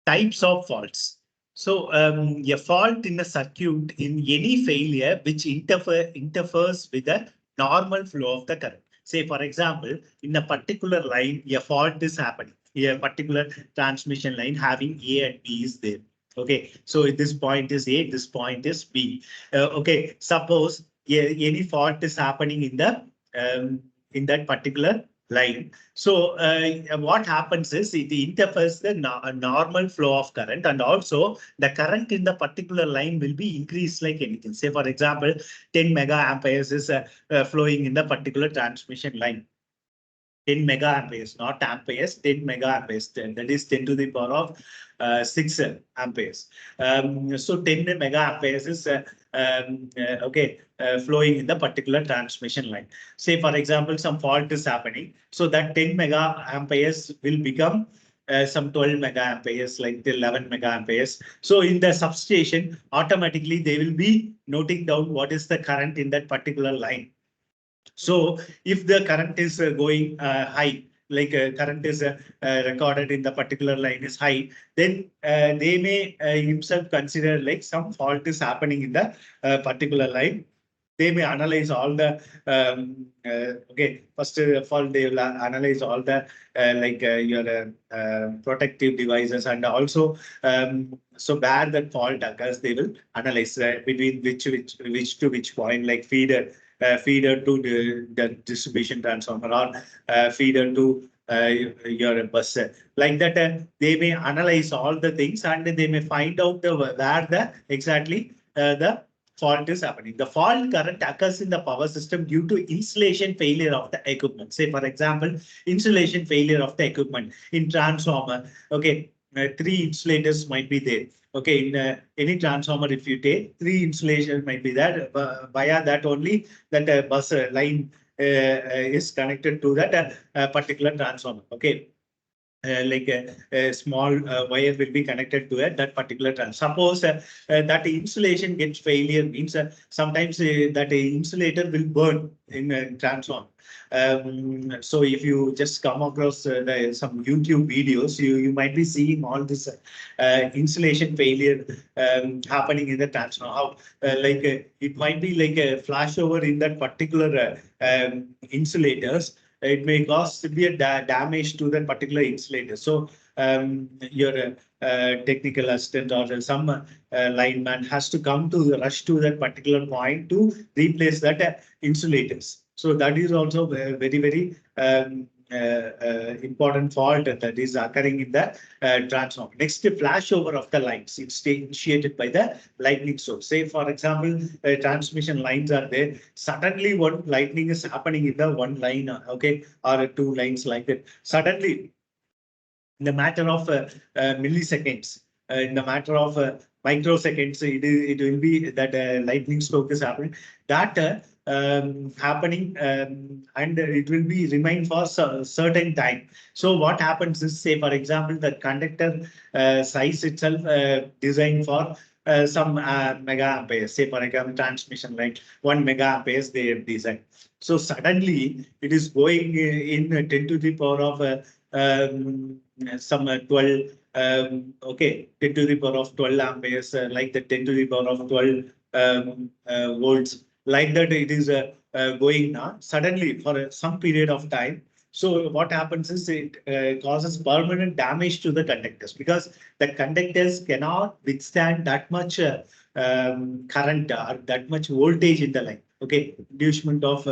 Types of faults. So a fault in a circuit in any failure which interferes with the normal flow of the current. Say, for example, in a particular line, a fault is happening. A particular transmission line having A and B is there. Okay, so this point is A, this point is B. Okay, suppose any fault is happening in that particular line. So what happens is it interferes the normal flow of current, and also the current in the particular line will be increased like anything. Say, for example, 10 mega amperes is flowing in the particular transmission line. 10 mega amperes, not amperes, 10 mega amperes. That is 10 to the power of 6 amperes. So 10 mega amperes is flowing in the particular transmission line. Say, for example, some fault is happening. So that 10 mega amperes will become some 12 mega amperes, like the 11 mega amperes. So in the substation, automatically they will be noting down what is the current in that particular line. So if the current is going high, like current is recorded in the particular line is high, then they may himself consider like some fault is happening in the particular line. They may analyze all the first of all they will analyze all the your protective devices, and also so where that fault occurs they will analyze between which to which point, like feeder to the distribution transformer, or feeder to your bus. Like that, they may analyze all the things and they may find out where the exactly the fault is happening. The fault current occurs in the power system due to insulation failure of the equipment. Say, for example, insulation failure of the equipment in transformer. Okay, three insulators might be there. Okay, in any transformer, if you take three insulation might be there. Via that only that bus line is connected to that particular transformer. Okay, like a small wire will be connected to that particular trans. Suppose that insulation gets failure, means sometimes that insulator will burn in transform. So if you just come across some YouTube videos, you might be seeing all this insulation failure happening in the transformer. How it might be like a flashover in that particular insulators. It may cause severe damage to that particular insulator. So your technical assistant or some lineman has to come to rush to that particular point to replace that insulators. So that is also very important fault that is occurring in the transformer. Next, the flashover of the lines. It's initiated by the lightning source. Say, for example, transmission lines are there. Suddenly, one lightning is happening in the one line, okay, or two lines like that. Suddenly, in the matter of milliseconds, in the matter of microseconds, it will be that lightning stroke is happening. That happening and it will be remain for certain time. So what happens is, say, for example, the conductor size itself designed for some mega amperes. Say, for example, transmission line 1 mega amperes they have designed. So suddenly it is going in 10 to the power of some 12 okay, 10 to the power of 12 amperes, like the 10 to the power of 12 volts, like that it is going now suddenly for some period of time. So what happens is it causes permanent damage to the conductors, because the conductors cannot withstand that much current or that much voltage in the line. Okay, inducement of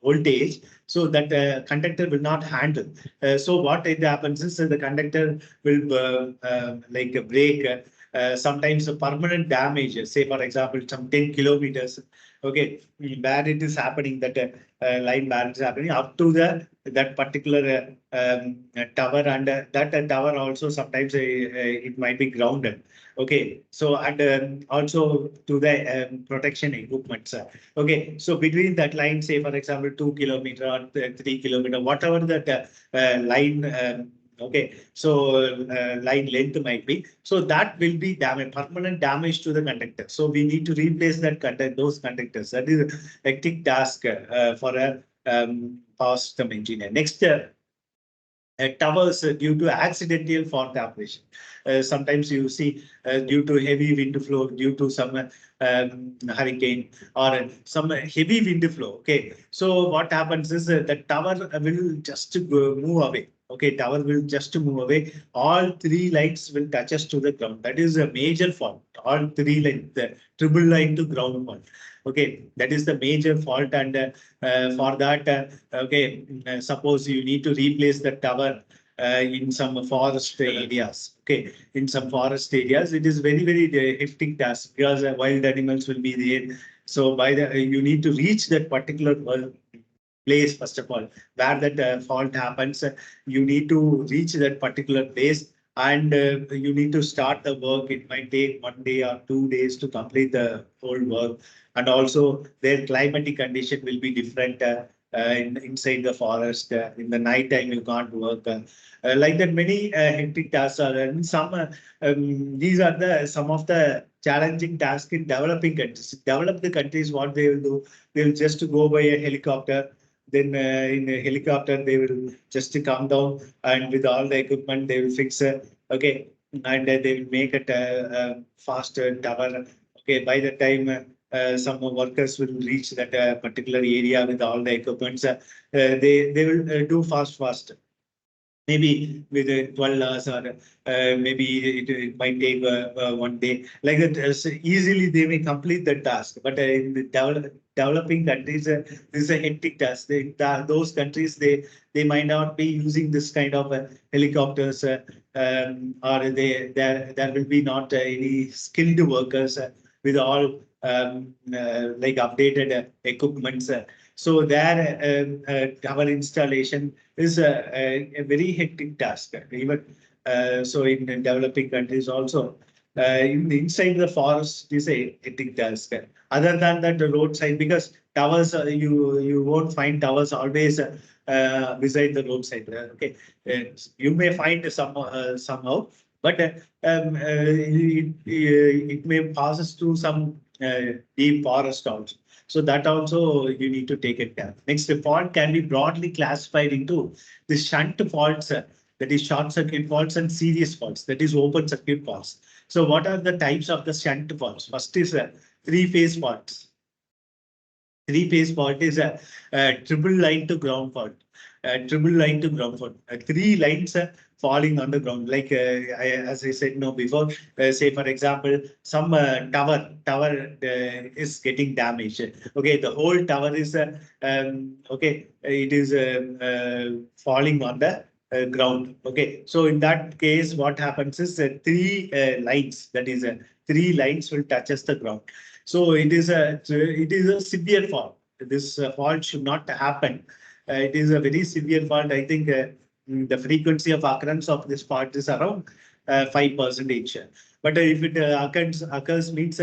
voltage, so that conductor will not handle. So what it happens is the conductor will like break. Sometimes a permanent damage, say for example, some 10 kilometers, okay, where it is happening, that line where it is happening up to that particular tower, and that tower also sometimes it might be grounded. Okay, so and also to the protection equipment. Okay, so between that line, say for example, 2 kilometer or 3 kilometer, whatever that line. Okay, so line length might be, so that will be damage, permanent damage to the conductor. So we need to replace that those conductors. That is a hectic task for a power system engineer. Next, towers due to accidental fault operation. Sometimes you see due to heavy wind flow, due to some hurricane or some heavy wind flow. Okay, so what happens is the tower will just move away. Okay, tower will just move away. All three lines will touch us to the ground. That is a major fault. All three lines, the triple line to ground fault. Okay, that is the major fault, and for that, okay, suppose you need to replace the tower in some forest areas. Okay, in some forest areas, it is very hectic task because wild animals will be there. So by the you need to reach that particular place first of all where that fault happens. You need to reach that particular place and you need to start the work. It might take 1 day or 2 days to complete the whole work, and also their climatic condition will be different. Inside the forest, in the night time you can't work. Like that, many hectic tasks are there. And some these are the some of the challenging tasks in developing countries. Developed countries, what they will do, they will just go by a helicopter. Then in a helicopter, they will just come down and with all the equipment, they will fix it. Okay. And they will make it a faster tower. Okay. By the time some workers will reach that particular area with all the equipments, they will do fast. Maybe with 12 hours or maybe it might take 1 day. Like that, so easily they may complete the task. But in the developing countries, this is a hectic task. Those countries, they might not be using this kind of helicopters, or there will be not any skilled workers with all like updated equipments. So there, tower installation is a very hectic task. Even so, in developing countries also, inside the forest is a hectic task. Other than that, the roadside, because towers, you won't find towers always beside the roadside. Okay, you may find somehow, but it may passes through some deep forest also. So that also you need to take it down. Next, the fault can be broadly classified into the shunt faults, that is short circuit faults, and serious faults, that is open circuit faults. So what are the types of the shunt faults? First is three-phase faults. Three-phase fault is a triple line to ground fault. Triple line to ground fault. Three lines falling on the ground. Like as I said no before, say for example, some tower is getting damaged. Okay, the whole tower is okay, it is falling on the ground. Okay, so in that case, what happens is three lines. That is three lines will touches the ground. So it is a severe fault. This fault should not happen. It is a very severe fault. I think the frequency of occurrence of this fault is around 5%. But if it occurs means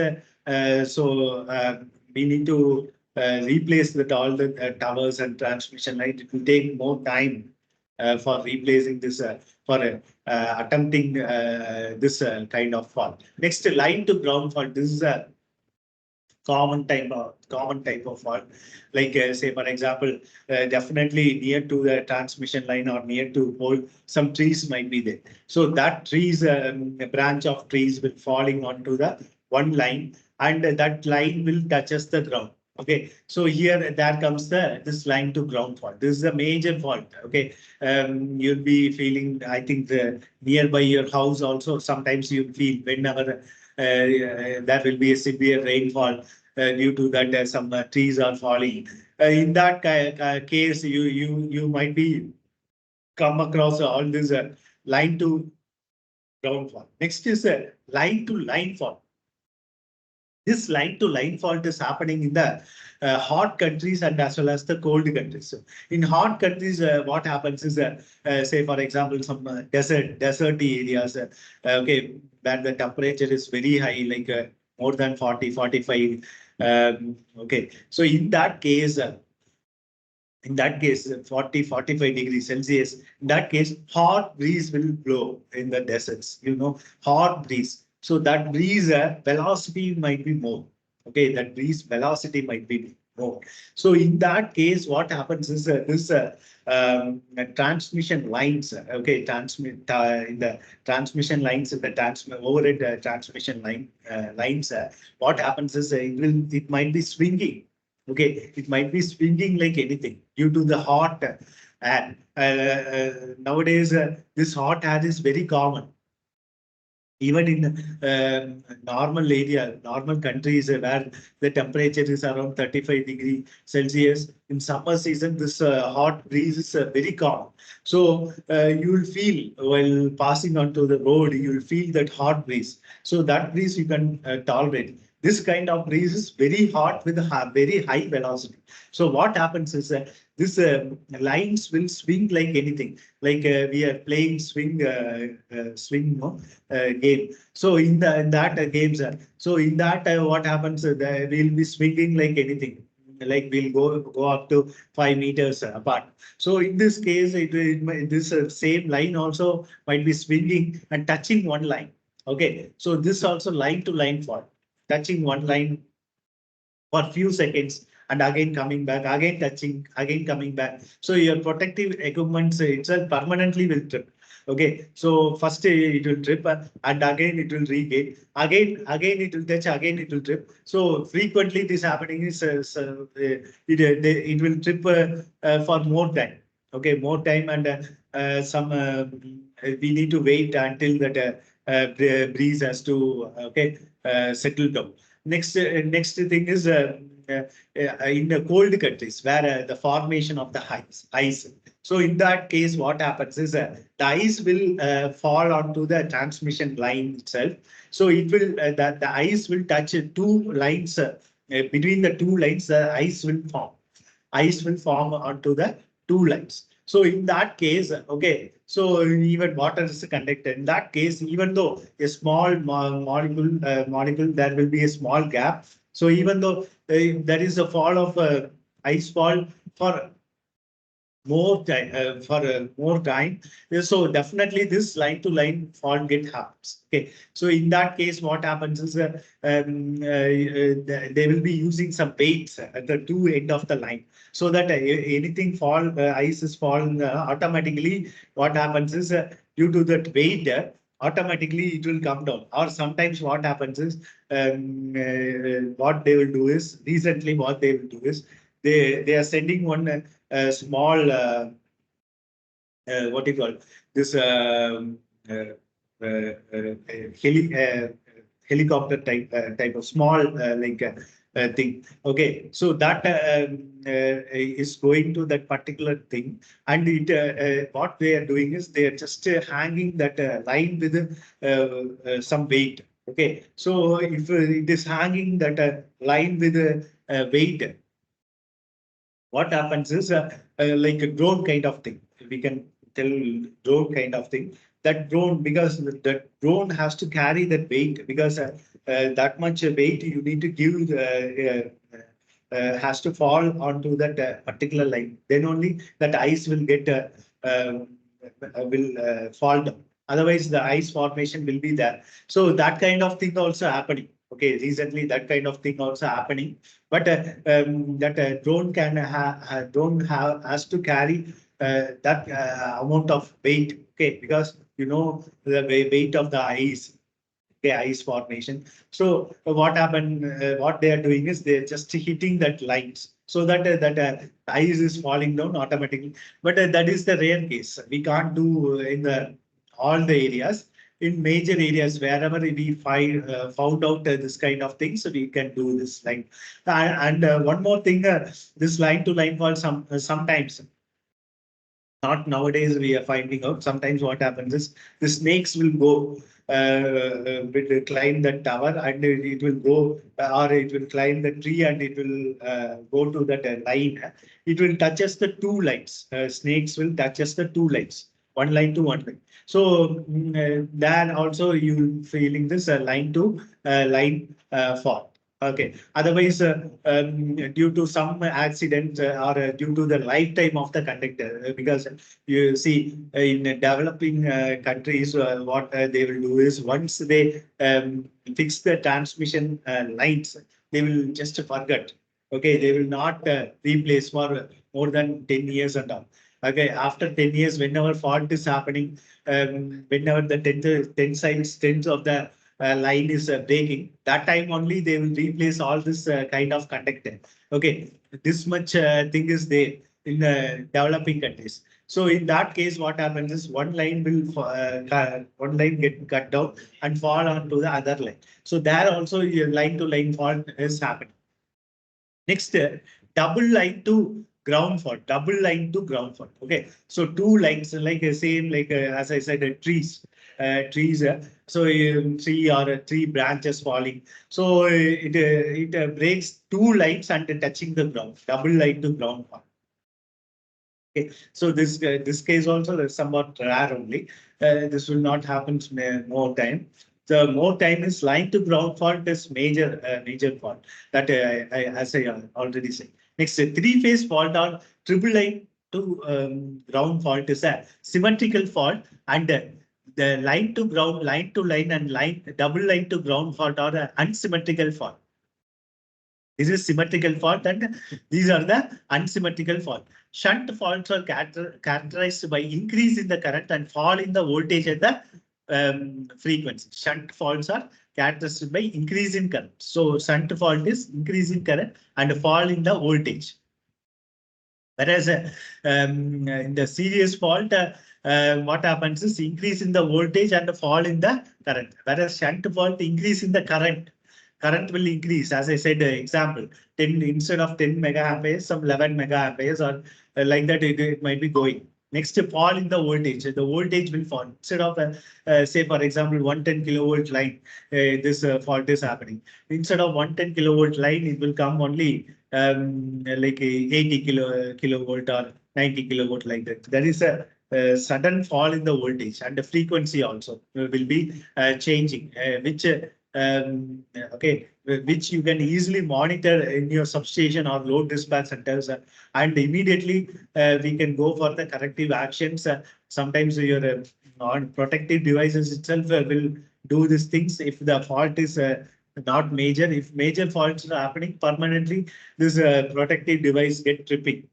we need to replace that all the towers and transmission line. It will take more time for replacing this for attempting this kind of fault. Next, line to ground fault. This is a common type of fault. Like say for example, definitely near to the transmission line or near to pole, some trees might be there. So that trees, a branch of trees will falling onto the one line, and that line will touches the ground. Okay, so here there comes this line to ground fault. This is a major fault. Okay, you'll be feeling, I think, nearby your house also. Sometimes you feel whenever there will be a severe rainfall due to that some trees are falling. In that case, you might be come across all this line to ground fault. Next is line to line fault. This line to line fault is happening in the hot countries and as well as the cold countries. So in hot countries, what happens is say for example, some deserty areas, okay, where the temperature is very high, like more than 40, 45. Okay, so in that case, 40, 45 degrees Celsius, in that case, hot breeze will blow in the deserts, hot breeze. So that breeze velocity might be more. Okay, that breeze velocity might be more. So in that case, what happens is this transmission lines, okay, transmit in the transmission lines in the overhead transmission lines. What happens is it might be swinging. Okay, it might be swinging like anything due to the hot air. Nowadays, this hot air is very common even in normal area, normal countries where the temperature is around 35 degrees Celsius. In summer season, this hot breeze is very common. So you will feel while passing onto the road, you will feel that hot breeze. So that breeze you can tolerate. This kind of breeze is very hot with a very high velocity. So what happens is this lines will swing like anything. Like we are playing swing no, game. So in that games, so in that what happens? We'll be swinging like anything. Like we'll go up to 5 meters apart. So in this case, this same line also might be swinging and touching one line. Okay, so this also line to line fault, touching one line for few seconds and again coming back, again touching, again coming back. So your protective equipment itself permanently will trip. Okay, so first it will trip and again it will regain. Again it will touch, again it will trip. So frequently this happening is it will trip for more time. Okay, more time and some we need to wait until that breeze has to settle down. Next thing is in the cold countries where the formation of the ice. So in that case, what happens is the ice will fall onto the transmission line itself. So it will the ice will touch two lines. Between the two lines, the ice will form. Ice will form onto the two lines. So in that case, okay, so even water is a conductor. In that case, even though a small molecule, there will be a small gap. So even though there is a fall of ice fall for more time. So definitely this line to line fault get happens. Okay, so in that case, what happens is they will be using some weights at the two end of the line, so that anything fall ice is fallen automatically. What happens is due to that weight. Automatically it will come down, or sometimes what happens is what they will do is recently what they will do is they are sending one small what do you call this uh, heli, helicopter type of small thing. Okay, so that is going to that particular thing, and it what they are doing is they are just hanging that line with some weight. Okay, so if it is hanging that line with weight, what happens is like a drone kind of thing. We can tell drone kind of thing. That drone, because the drone has to carry that weight, because that much weight you need to give has to fall onto that particular line. Then only that ice will get will fall down. Otherwise, the ice formation will be there. So that kind of thing also happening. Okay, recently that kind of thing also happening, but that drone has to carry that amount of weight. Okay, because you know the weight of the ice. Okay, ice formation. So what happened? What they are doing is they are just hitting that lines, so that ice is falling down automatically. But that is the rare case. We can't do in the all the areas. In major areas, wherever we found out this kind of things, so we can do this line. And one more thing, this line to line fall sometimes, not nowadays, we are finding out. Sometimes what happens is the snakes will go will climb the tower, and it will go or it will climb the tree, and it will go to that line. It will touches the two lines. Snakes will touches the two lines, one line to one line. So then also you feeling this line to line fall. Okay. Otherwise, due to some accident or due to the lifetime of the conductor, because you see in developing countries, what they will do is once they fix the transmission lines, they will just forget. Okay, they will not replace for more than 10 years and all. Okay, after 10 years, whenever fault is happening, whenever the 10 sides, 10 of the line is breaking, that time only they will replace all this kind of conductor. Okay, this much thing is there in developing countries. So in that case, what happens is one line will one line get cut down and fall onto the other line. So there also line to line fault is happening. Next, double line to ground fault, double line to ground fault. Okay, so two lines like same like as I said, trees. So tree or three branches falling. So it breaks two lines and touching the ground, double line to ground fault. Okay, so this case also is somewhat rare only. This will not happen more time. The more time is line to ground fault is major fault that as I already said. Next, three-phase fault or triple line to ground fault is a symmetrical fault, and the line to ground, line to line, and double line to ground fault are an unsymmetrical fault. This is symmetrical fault and these are the unsymmetrical fault. Shunt faults are characterized by increase in the current and fall in the voltage at the frequency. Shunt faults are characterized by increase in current. So shunt fault is increase in current and fall in the voltage. Whereas in the series fault, what happens is increase in the voltage and fall in the current. Whereas shunt fault increase in the current. Current will increase, as I said, example, 10 instead of 10 megaamperes, some 11 megaamperes or like that it might be going. Next, fall in the voltage. The voltage will fall. Instead of, say, for example, 110 kilovolt line, this fault is happening. Instead of 110 kilovolt line, it will come only like 80 kilovolt or 90 kilovolt like that. There is a sudden fall in the voltage and the frequency also will be changing, okay, which you can easily monitor in your substation or load dispatch centers, and immediately we can go for the corrective actions. Sometimes your non-protective devices itself will do these things if the fault is not major. If major faults are happening permanently, this protective device get tripping.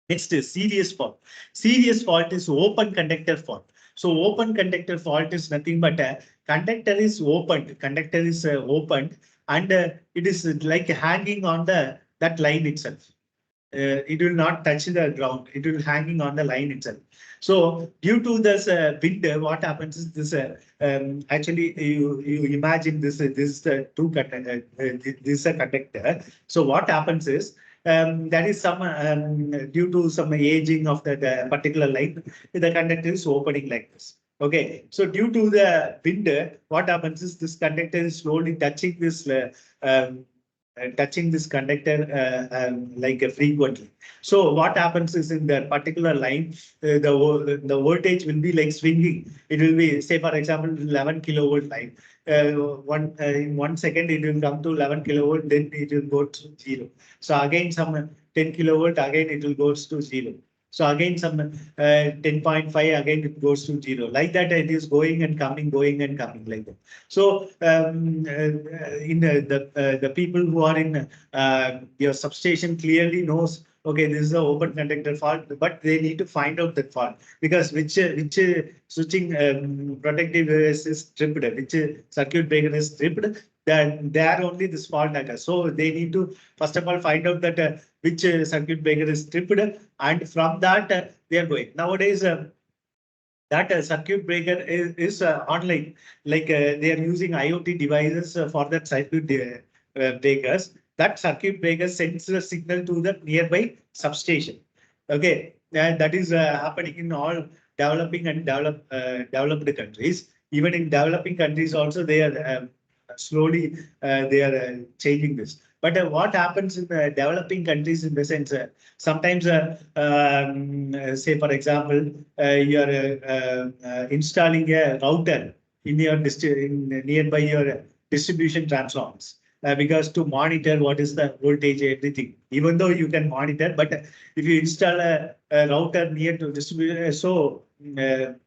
Next is serious fault. Serious fault is open conductor fault. So open conductor fault is nothing but a conductor is opened. Conductor is opened and it is like hanging on that line itself. It will not touch the ground. It will hanging on the line itself. So due to this wind, what happens is this actually you imagine this two conductor, this is a conductor. So what happens is that is some due to some aging of that particular line, the conductor is opening like this. Okay, so due to the wind, what happens is this conductor is slowly touching this conductor like frequently. So what happens is in that particular line, the voltage will be like swinging. It will be, say for example, 11 kilovolt line. In 1 second it will come to 11 kilovolt, then it will go to zero. So again some 10 kilovolt, again it will go to zero. So again some 10.5, again it goes to zero. Like that it is going and coming like that. So in the people who are in your substation clearly knows, okay, this is the open conductor fault, but they need to find out that fault because which switching protective is tripped, which circuit breaker is tripped, then there only this fault occurs. So they need to first of all find out that which circuit breaker is tripped, and from that they are going. Nowadays, that circuit breaker is online, like they are using IoT devices for that circuit breakers. That circuit breaker sends a signal to the nearby substation. Okay, and that is happening in all developing and developed countries. Even in developing countries also, they are slowly they are changing this. But what happens in developing countries in the sense, sometimes, say for example, you are installing a router in your nearby your distribution transformers. Because to monitor what is the voltage, everything, even though you can monitor, but if you install a router near to distribution, so the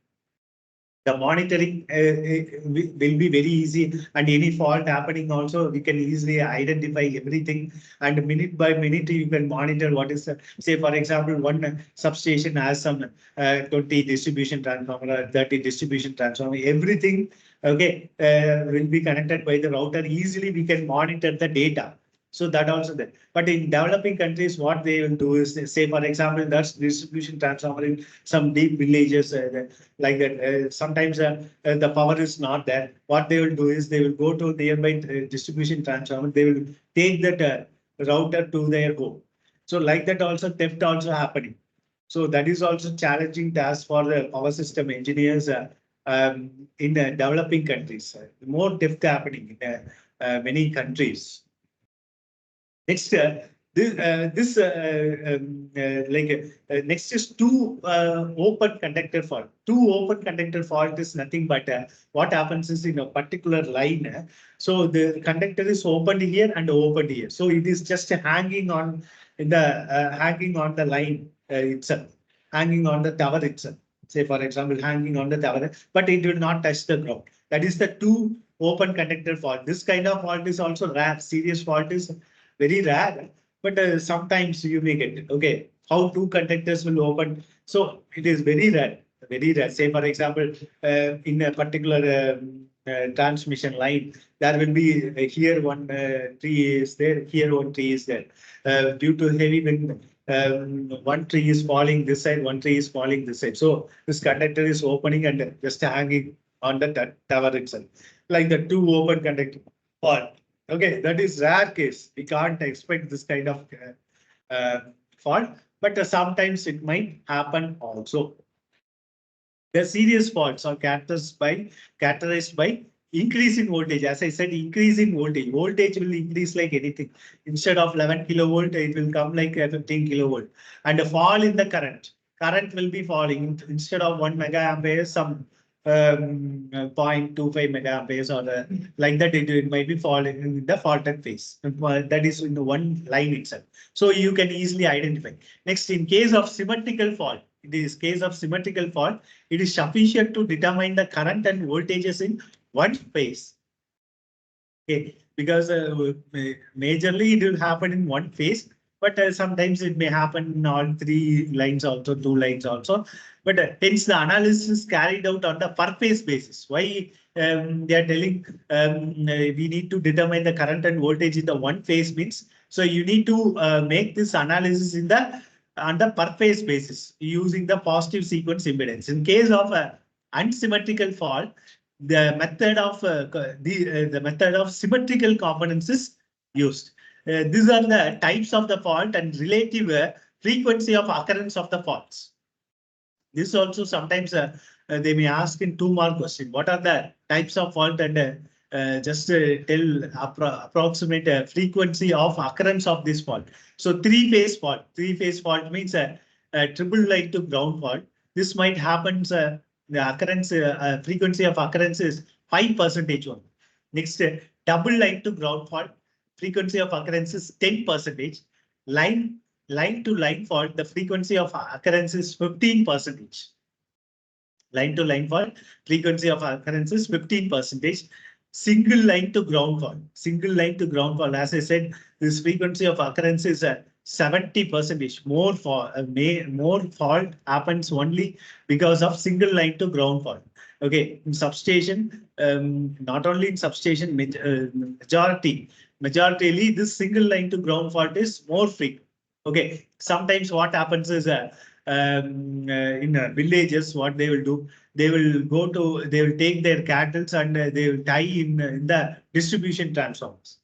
The monitoring will be very easy, and any fault happening also we can easily identify everything, and minute by minute you can monitor what is say for example one substation has some 20 distribution transformer, 30 distribution transformer, everything okay will be connected by the router. Easily we can monitor the data. So that also there. But in developing countries, what they will do is, say, for example, that's distribution transformer in some deep villages like that. Sometimes the power is not there. What they will do is they will go to nearby distribution transformer. They will take that router to their home. So like that also theft also happening. So that is also challenging task for the power system engineers in developing countries. More theft happening in many countries. Next, next is two open conductor fault. Two open conductor fault is nothing but what happens is in a particular line. So the conductor is opened here and opened here. So it is just hanging on in the hanging on the line itself, hanging on the tower itself. Say for example, hanging on the tower, but it will not touch the ground. That is the two open conductor fault. This kind of fault is also rare. Serious fault is very rare, but sometimes you may get it. Okay, how two conductors will open. So it is very rare, very rare. Say, for example, in a particular transmission line, there will be here one tree is there, here one tree is there. Due to heavy wind, one tree is falling this side, one tree is falling this side. So this conductor is opening and just hanging on the tower itself, like the two open conductor fault. Okay, that is rare case. We can't expect this kind of fault, but sometimes it might happen also. The serious faults are characterized by increase in voltage. As I said, increase in voltage. Voltage will increase like anything. Instead of 11 kilovolt, it will come like 15 kilovolt. And a fall in the current. Current will be falling. Instead of 1 mega ampere, some 0.25 mega amperes or like that, it might be falling in the faulted phase. That is in the one line itself. So you can easily identify. Next, in case of symmetrical fault, it is case of symmetrical fault, it is sufficient to determine the current and voltages in one phase. Okay, because majorly it will happen in one phase, but sometimes it may happen in all three lines also, two lines also. But hence the analysis is carried out on the per phase basis. Why they are telling we need to determine the current and voltage in the one phase means, so you need to make this analysis in the on the per phase basis using the positive sequence impedance. In case of unsymmetrical fault, the method of the method of symmetrical components is used. These are the types of the fault and relative frequency of occurrence of the faults. This also sometimes they may ask in 2-mark question. What are the types of fault and just tell approximate frequency of occurrence of this fault. So three-phase fault. Three-phase fault means a triple line to ground fault. This might happen. The occurrence frequency of occurrence is 5% only. Next, double line to ground fault. Frequency of occurrence is 10%. Line to line fault, the frequency of occurrence is 15%. Line to line fault, frequency of occurrence is 15%. Single line to ground fault. Single line to ground fault. As I said, this frequency of occurrence is 70%. More fault happens only because of single line to ground fault. Okay, in substation, not only in substation, majoritarily this single line to ground fault is more frequent. Okay, sometimes what happens is in villages, what they will do, they will take their cattle and they will tie in the distribution transformers.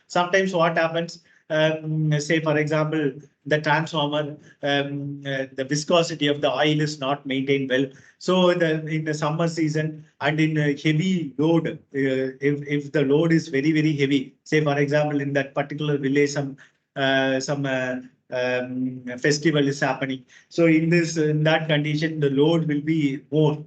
Sometimes what happens, say for example, the transformer, the viscosity of the oil is not maintained well. So in the summer season and in a heavy load, if the load is very, very heavy, say for example, in that particular village, some festival is happening. So in that condition, the load will be more.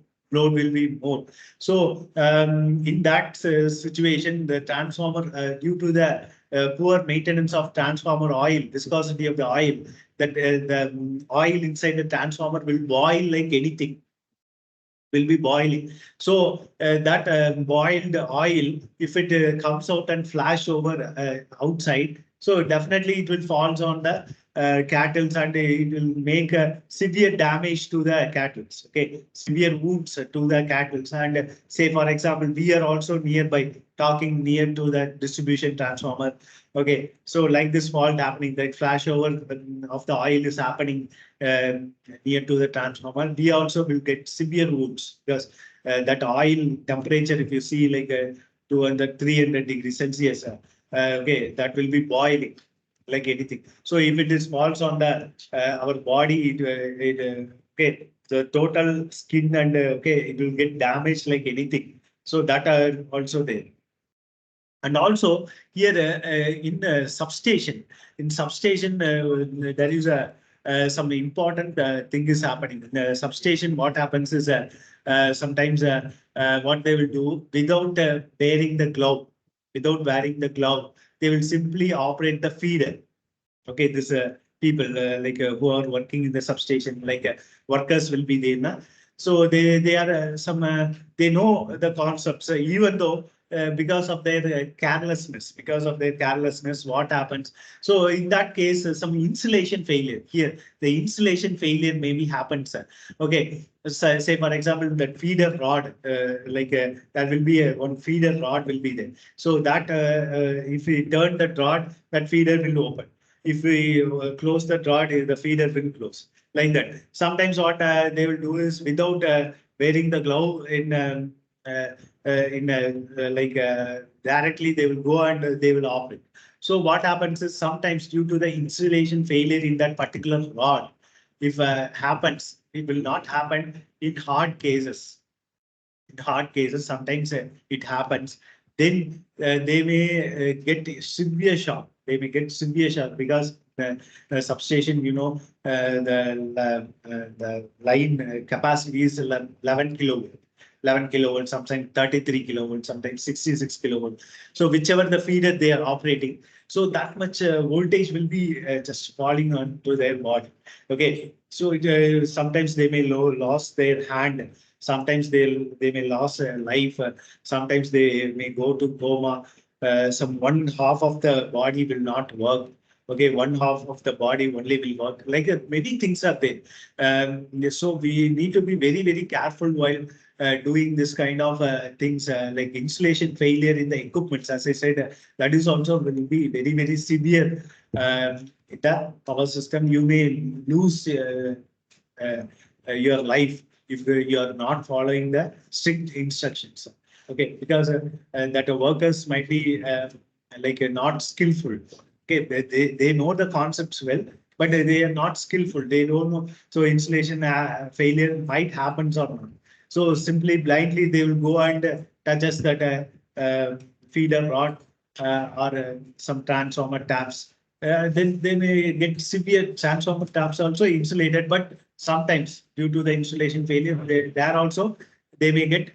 So in that situation, the transformer, due to the poor maintenance of transformer oil, viscosity of the oil, that the oil inside the transformer will boil like anything. will be boiling. So that boiled oil, if it comes out and flash over outside, so definitely it will falls on the cattle and it will make severe damage to the cattle. Okay, severe wounds to the cattle. And say for example, we are also nearby, talking near to the distribution transformer. Okay, so like this fault happening, that flash over of the oil is happening near to the transformer, we also will get severe wounds because that oil temperature, if you see like 200, 300 degrees Celsius, okay, that will be boiling like anything. So if it is falls on the our body, okay, the total skin and okay, it will get damaged like anything. So that are also there. And also here in substation, there is a some important thing is happening. In the substation, what happens is sometimes what they will do without wearing the glove, they will simply operate the feeder. Okay, this people like who are working in the substation, like workers will be there. Na? So they are they know the concepts, even though because of their carelessness, what happens? So in that case, some insulation failure here, the insulation failure maybe happens. Okay, so, say for example, that feeder rod, there will be one feeder rod will be there. So that if we turn that rod, that feeder will open. If we close the rod, the feeder will close like that. Sometimes what they will do is without wearing the glove directly, they will go and they will operate. So what happens is sometimes due to the insulation failure in that particular rod, if happens, it will not happen in hard cases. In hard cases, sometimes it happens. Then they may get severe shock. They may get severe shock because the substation, the line capacity is 11 kilowatt. 11 kilovolts, sometimes 33 kilovolts, sometimes 66 kilovolts. So whichever the feeder they are operating, so that much voltage will be just falling onto their body. Okay, so sometimes they may lose their hand. Sometimes they may lose life. Sometimes they may go to coma. Some one half of the body will not work. Okay, one half of the body only will work. Like many things are there. So we need to be very, very careful while doing this kind of things like insulation failure in the equipments. As I said, that is also will be very, very severe. In the power system, you may lose uh, your life if you are not following the strict instructions. Okay, because that workers might be not skillful. Okay, they know the concepts well, but they are not skillful. They don't know. So insulation failure might happen or not. So simply blindly they will go and touches that feeder rod or some transformer taps. Then they may get severe transformer taps also insulated, but sometimes due to the insulation failure, there also they may get